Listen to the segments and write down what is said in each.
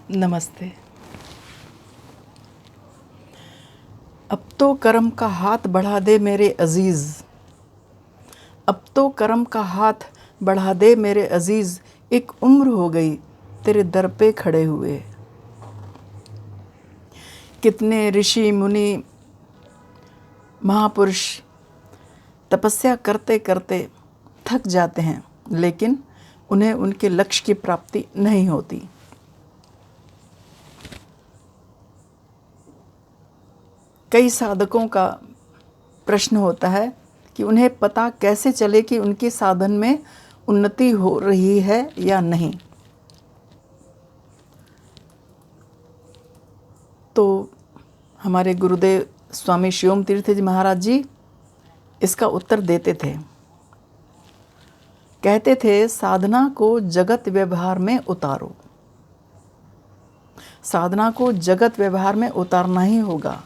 नमस्ते। अब तो करम का हाथ बढ़ा दे मेरे अजीज़, अब तो करम का हाथ बढ़ा दे मेरे अजीज़, एक उम्र हो गई तेरे दर पे खड़े हुए। कितने ऋषि मुनि महापुरुष तपस्या करते करते थक जाते हैं, लेकिन उन्हें उनके लक्ष्य की प्राप्ति नहीं होती। कई साधकों का प्रश्न होता है कि उन्हें पता कैसे चले कि उनके साधन में उन्नति हो रही है या नहीं। तो हमारे गुरुदेव स्वामी शिवम तीर्थ जी महाराज जी इसका उत्तर देते थे। कहते थे, साधना को जगत व्यवहार में उतारो। साधना को जगत व्यवहार में उतारना ही होगा।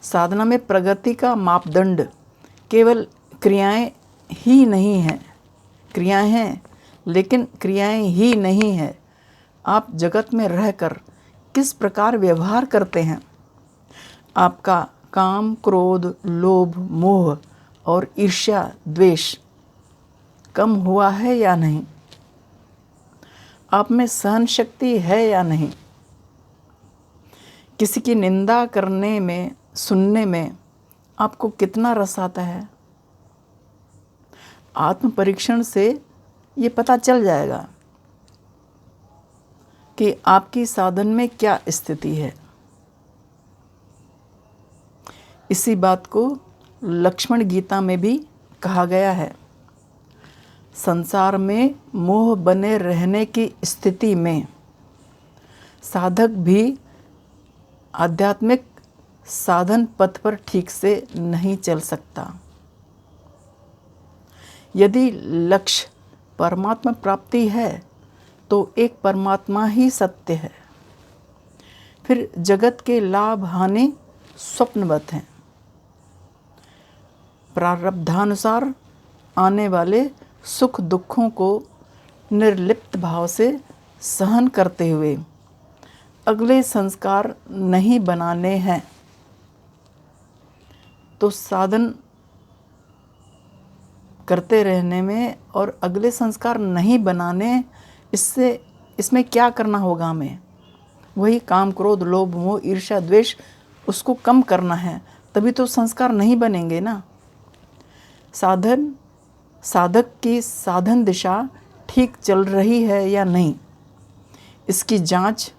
साधना में प्रगति का मापदंड केवल क्रियाएं ही नहीं हैं। क्रियाएं हैं, लेकिन क्रियाएं ही नहीं है। आप जगत में रहकर किस प्रकार व्यवहार करते हैं। आपका काम, क्रोध, लोभ, मोह और ईर्ष्या, द्वेष कम हुआ है या नहीं। आप में सहन शक्ति है या नहीं। किसी की निंदा करने में, सुनने में आपको कितना रस आता है। आत्म परीक्षण से ये पता चल जाएगा कि आपकी साधन में क्या स्थिति है। इसी बात को लक्ष्मण गीता में भी कहा गया है। संसार में मोह बने रहने की स्थिति में साधक भी आध्यात्मिक साधन पथ पर ठीक से नहीं चल सकता। यदि लक्ष्य परमात्मा प्राप्ति है तो एक परमात्मा ही सत्य है। फिर जगत के लाभ हानि स्वप्नवत हैं। प्रारब्धानुसार आने वाले सुख दुखों को निर्लिप्त भाव से सहन करते हुए अगले संस्कार नहीं बनाने हैं तो साधन करते रहने में और अगले संस्कार नहीं बनाने, इसमें क्या करना होगा हमें। वही काम, क्रोध, लोभ, मोह, ईर्ष्या, द्वेष उसको कम करना है, तभी तो संस्कार नहीं बनेंगे ना। साधक की साधन दिशा ठीक चल रही है या नहीं, इसकी जांच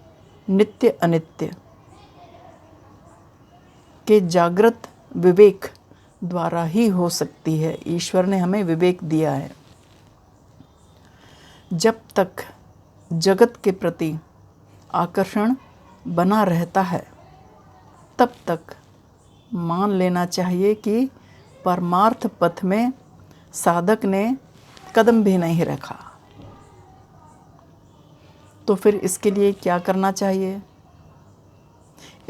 नित्य अनित्य के जागृत विवेक द्वारा ही हो सकती है। ईश्वर ने हमें विवेक दिया है। जब तक जगत के प्रति आकर्षण बना रहता है, तब तक मान लेना चाहिए कि परमार्थ पथ में साधक ने कदम भी नहीं रखा। तो फिर इसके लिए क्या करना चाहिए,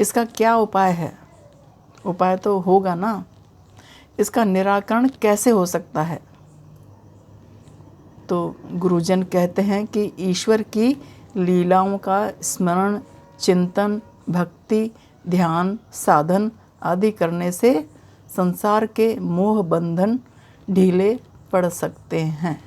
इसका क्या उपाय है। उपाय तो होगा ना। इसका निराकरण कैसे हो सकता है। तो गुरुजन कहते हैं कि ईश्वर की लीलाओं का स्मरण, चिंतन, भक्ति, ध्यान, साधन आदि करने से संसार के मोह बंधन ढीले पड़ सकते हैं।